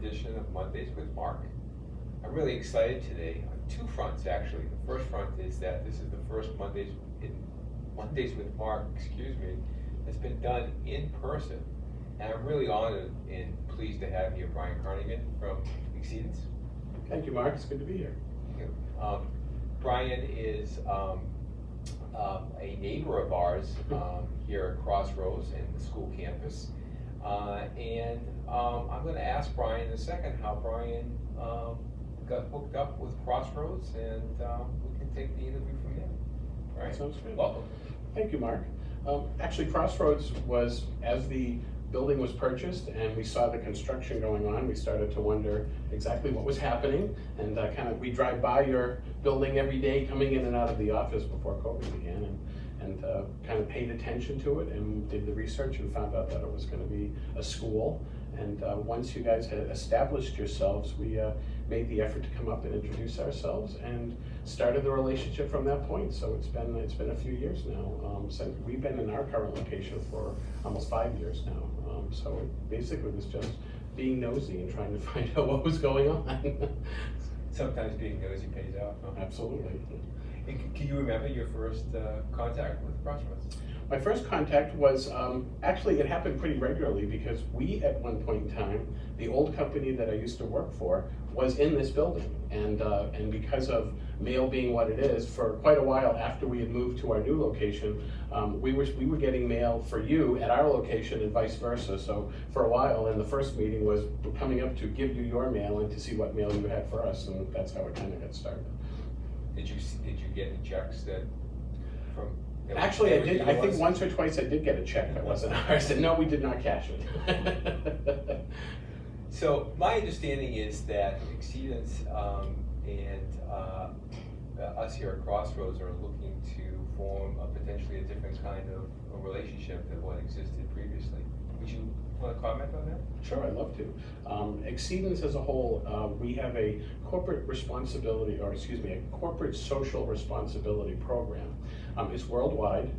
edition of Mondays with Mark. I'm really excited today on two fronts, actually. The first front is that this is the first Mondays with Mark, that's been done in person. And I'm really honored and pleased to have here Brian Carignan from Xceedance. Thank you, Mark. It's good to be here. Brian is a neighbor of ours here at Crossroads and the school campus. And I'm going to ask Brian in a second how Brian got hooked up with Crossroads, and we can take the interview from there. All right. Sounds good. Welcome. Thank you, Mark. Actually, Crossroads was, as the building was purchased and we saw the construction going on, we started to wonder exactly what was happening, and we drive by your building every day coming in and out of the office before COVID began, and kind of paid attention to it and did the research and found out that it was going to be a school. And once you guys had established yourselves, we made the effort to come up and introduce ourselves and started the relationship from that point. So it's been a few years now. Since we've been in our current location for almost 5 years now. So it basically was just being nosy and trying to find out what was going on. Sometimes being nosy pays off. Huh? Absolutely. Can you remember your first contact with Crossroads? My first contact was, actually it happened pretty regularly because we, at one point in time, the old company that I used to work for was in this building. And because of mail being what it is, for quite a while after we had moved to our new location, we were getting mail for you at our location and vice versa. So for a while, and the first meeting was coming up to give you your mail and to see what mail you had for us, and that's how it kind of got started. Did you get any checks that from? Actually, I did. I think once or twice I did get a check that wasn't ours. And no, we did not cash it. So my understanding is that Xceedance and us here at Crossroads are looking to form potentially a different kind of a relationship than what existed previously. Would you want to comment on that? Sure, I'd love to. Xceedance as a whole, we have a corporate responsibility, or excuse me, a corporate social responsibility program. It's worldwide.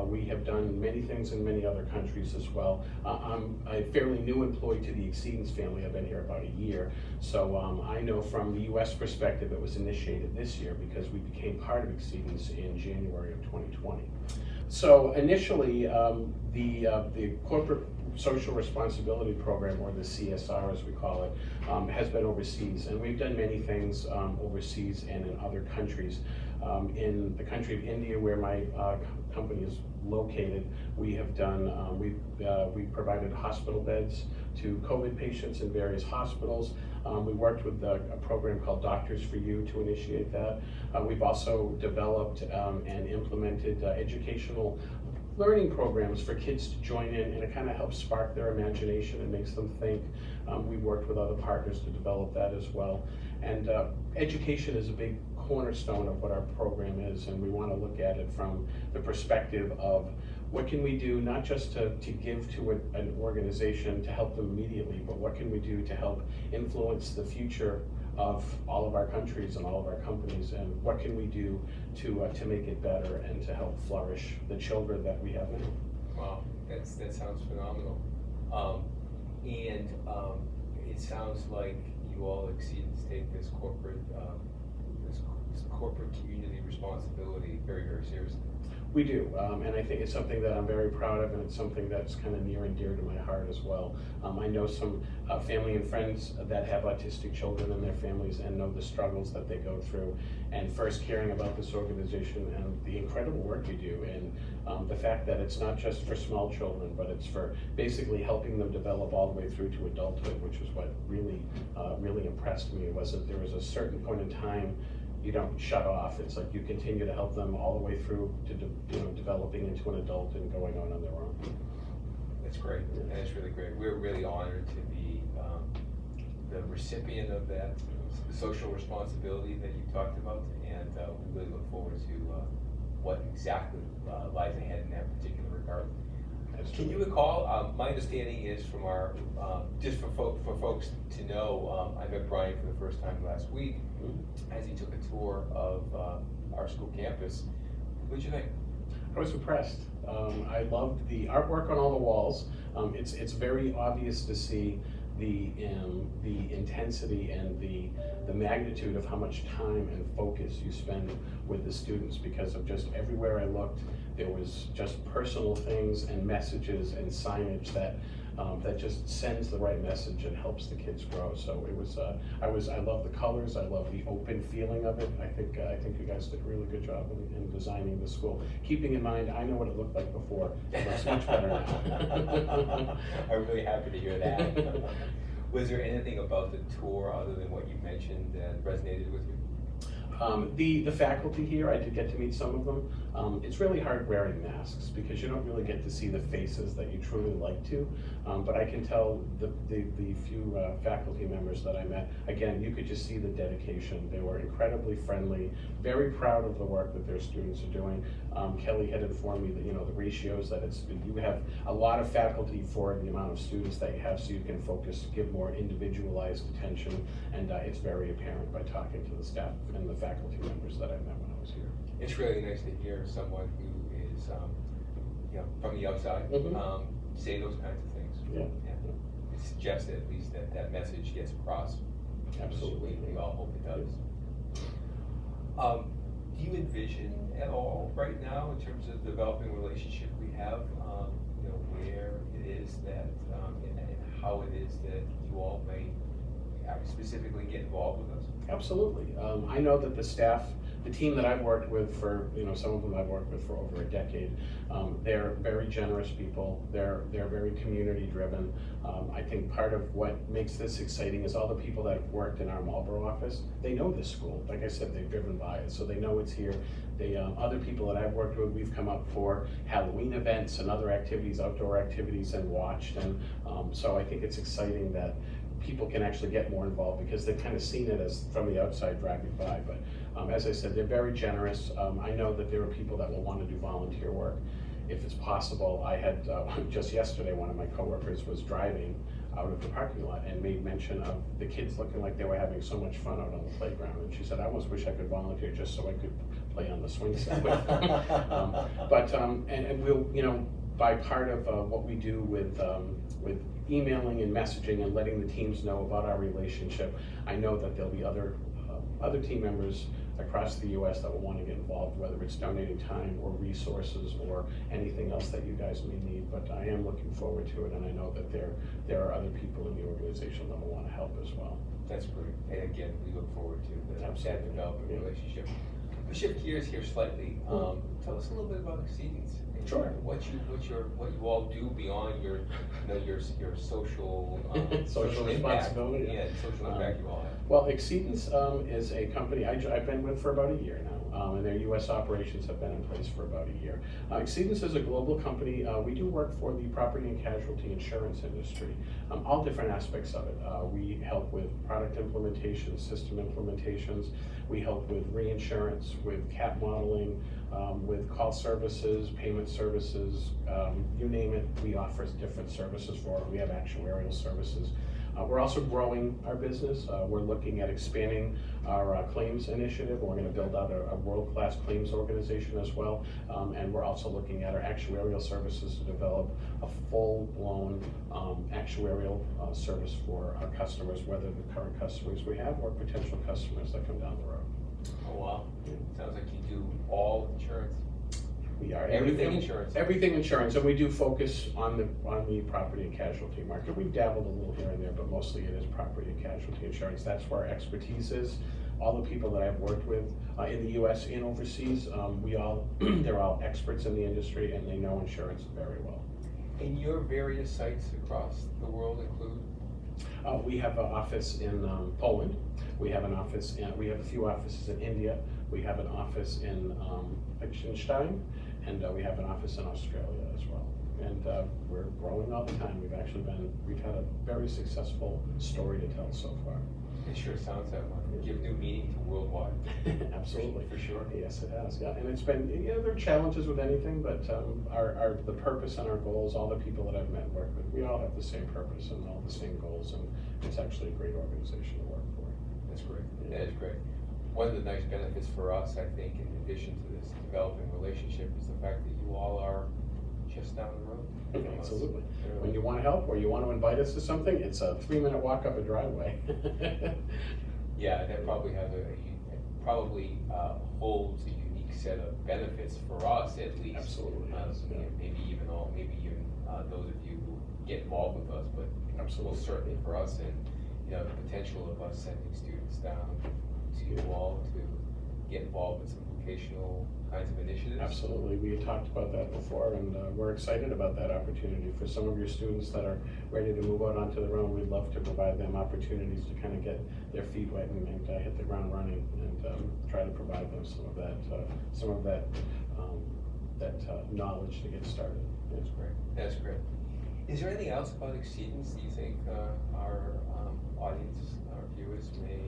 We have done many things in many other countries as well. I'm a fairly new employee to the Xceedance family. I've been here about a year. So I know from the US perspective, it was initiated this year because we became part of Xceedance in January of 2020. So initially, the corporate social responsibility program, or the CSR as we call it, has been overseas, and we've done many things overseas and in other countries. In the country of India, where my company is located, we have done, we provided hospital beds to COVID patients in various hospitals. We worked with a program called Doctors for You to initiate that. We've also developed and implemented educational learning programs for kids to join in, and it kind of helps spark their imagination and makes them think. We've worked with other partners to develop that as well. And education is a big cornerstone of what our program is, and we want to look at it from the perspective of what can we do, not just to give to an organization to help them immediately, but what can we do to help influence the future of all of our countries and all of our companies, and what can we do to make it better and to help flourish the children that we have now. Wow, that sounds phenomenal. And it sounds like you all at Xceedance take this corporate community responsibility very, very seriously. We do, and I think it's something that I'm very proud of, and it's something that's kind of near and dear to my heart as well. I know some family and friends that have autistic children in their families and know the struggles that they go through. And first hearing about this organization and the incredible work you do, and the fact that it's not just for small children, but it's for basically helping them develop all the way through to adulthood, which is what really, really impressed me. There was a certain point in time you don't shut off. It's like you continue to help them all the way through to developing into an adult and going on their own. That's great. Yeah. That's really great. We're really honored to be the recipient of that social responsibility that you talked about, and we really look forward to what exactly lies ahead in that particular regard. Can you recall, my understanding is from our, just for folks to know, I met Brian for the first time last week as he took a tour of our school campus. What did you think? I was impressed. I loved the artwork on all the walls. It's very obvious to see the intensity and the magnitude of how much time and focus you spend with the students, because of just everywhere I looked, there was just personal things and messages and signage that just sends the right message and helps the kids grow. So it was, I love the colors, I love the open feeling of it. I think you guys did a really good job in designing the school. Keeping in mind, I know what it looked like before. It looks much better now. I'm really happy to hear that. Was there anything about the tour other than what you mentioned that resonated with you? The faculty here, I did get to meet some of them. It's really hard wearing masks because you don't really get to see the faces that you truly like to. But I can tell the few faculty members that I met, again, you could just see the dedication. They were incredibly friendly, very proud of the work that their students are doing. Kelly had informed me that, you know, the ratios that you have a lot of faculty for the amount of students that you have, so you can focus, give more individualized attention, and it's very apparent by talking to the staff and the faculty members that I met when I was here. It's really nice to hear someone who is, you know, from the outside, say those kinds of things. Yeah. It suggests at least that message gets across. Absolutely. We all hope it does. Do you envision at all right now, in terms of the developing relationship we have, you know, where it is that, and how it is that you all may specifically get involved with us? Absolutely. I know that the staff, the team that I've worked with for, you know, some of them I've worked with for over a decade, they're very generous people. They're very community driven. I think part of what makes this exciting is all the people that have worked in our Marlboro office, they know this school. Like I said, they've driven by it, so they know it's here. They, other people that I've worked with, we've come up for Halloween events and other activities, outdoor activities, and watched. And so I think it's exciting that people can actually get more involved because they've kind of seen it as from the outside driving by. But as I said, they're very generous. I know that there are people that will want to do volunteer work if it's possible. I had just yesterday, one of my coworkers was driving out of the parking lot and made mention of the kids looking like they were having so much fun out on the playground. And she said, I almost wish I could volunteer just so I could play on the swing set with them. And we'll, you know, by part of what we do with emailing and messaging and letting the teams know about our relationship, I know that there'll be other team members across the U.S. that will want to get involved, whether it's donating time or resources or anything else that you guys may need. But I am looking forward to it, and I know that there are other people in the organization that will want to help as well. That's great. And again, we look forward to that developing relationship. We shift gears here slightly. Tell us a little bit about Xceedance. Sure. What you all do beyond your, you know, your social social responsibility. Impact. Yeah, social impact you all have. Well, Xceedance is a company I've been with for about a year now, and their U.S. operations have been in place for about a year. Xceedance is a global company. We do work for the property and casualty insurance industry, all different aspects of it. We help with product implementations, system implementations. We help with reinsurance, with CAP modeling, with call services, payment services, you name it, we offer different services for it. We have actuarial services. We're also growing our business. We're looking at expanding our claims initiative. We're going to build out a world-class claims organization as well. And we're also looking at our actuarial services to develop a full-blown actuarial service for our customers, whether the current customers we have or potential customers that come down the road. Oh wow, sounds like you do all insurance. We are everything insurance. Everything insurance, and we do focus on the property and casualty market. We've dabbled a little here and there, but mostly it is property and casualty insurance. That's where our expertise is. All the people that I've worked with in the U.S. and overseas, they're all experts in the industry, and they know insurance very well. And your various sites across the world include? We have an office in Poland. We have we have a few offices in India. We have an office in Liechtenstein, and we have an office in Australia as well. And we're growing all the time. We've had a very successful story to tell so far. It sure sounds that way. Give new meaning to worldwide. Absolutely. For sure. Yes, it has. Yeah, and it's been, you know, there are challenges with anything, but the purpose and our goals, all the people that I've met and worked with, we all have the same purpose and all the same goals, and it's actually a great organization to work for. That's great. Yeah. That is great. One of the nice benefits for us, I think, in addition to this developing relationship, is the fact that you all are just down the road from us. Absolutely. Literally. When you want to help or you want to invite us to something, it's a 3-minute walk up a driveway. Yeah, that probably has probably holds a unique set of benefits for us at least. Absolutely, yes, yeah. Maybe even those of you who get involved with us, but Absolutely. well, certainly for us, and the potential of us sending students down to you all to get involved with some vocational kinds of initiatives. Absolutely, we had talked about that before, and we're excited about that opportunity. For some of your students that are ready to move out onto their own, we'd love to provide them opportunities to kind of get their feet wet and hit the ground running, and try to provide them some of that knowledge to get started. That's great. That's great. Is there anything else about Xceedance that you think our audience, our viewers may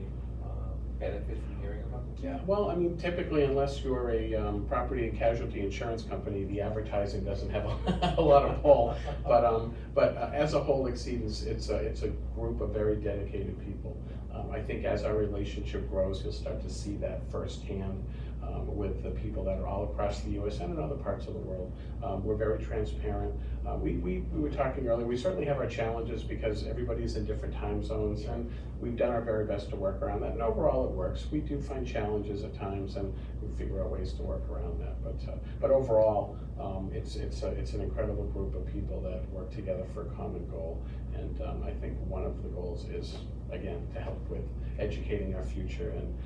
benefit from hearing about? Yeah, well, I mean, typically, unless you're a property and casualty insurance company, the advertising doesn't have a lot of pull. But as a whole, Xceedance, it's a group of very dedicated people. I think as our relationship grows, you'll start to see that firsthand with the people that are all across the U.S. and in other parts of the world. We're very transparent. We were talking earlier, we certainly have our challenges because everybody's in different time zones, and we've done our very best to work around that, and overall it works. We do find challenges at times, and we figure out ways to work around that, but overall, it's an incredible group of people that work together for a common goal, and I think one of the goals is, again, to help with educating our future, and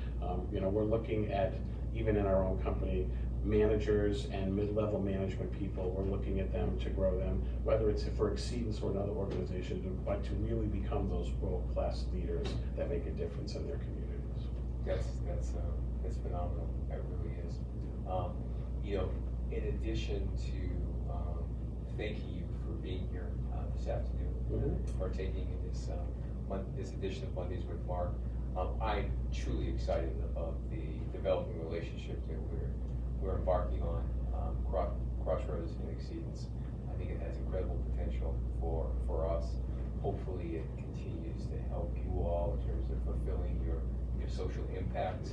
we're looking at, even in our own company, managers and mid-level management people, we're looking at them to grow them, whether it's for Xceedance or another organization, but to really become those world-class leaders that make a difference in their communities. That's phenomenal. That really is. In addition to thanking you for being here this afternoon, Mm-hmm. partaking in this edition of Mondays with Mark, I'm truly excited about the developing relationship that we're embarking on, Crossroads and Xceedance. I think it has incredible potential for us. Hopefully it continues to help you all in terms of fulfilling your social impact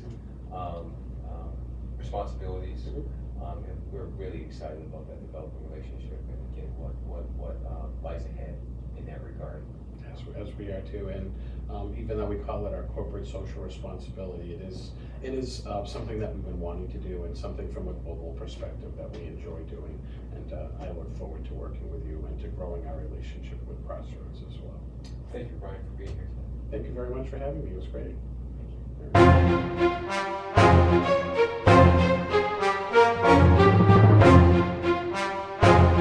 responsibilities. And we're really excited about that developing relationship, and again, what lies ahead in that regard. As we are too, and even though we call it our corporate social responsibility, it is something that we've been wanting to do, and something from a global perspective that we enjoy doing, and I look forward to working with you and to growing our relationship with Crossroads as well. Thank you, Brian, for being here today. Thank you very much for having me. It was great. Thank you.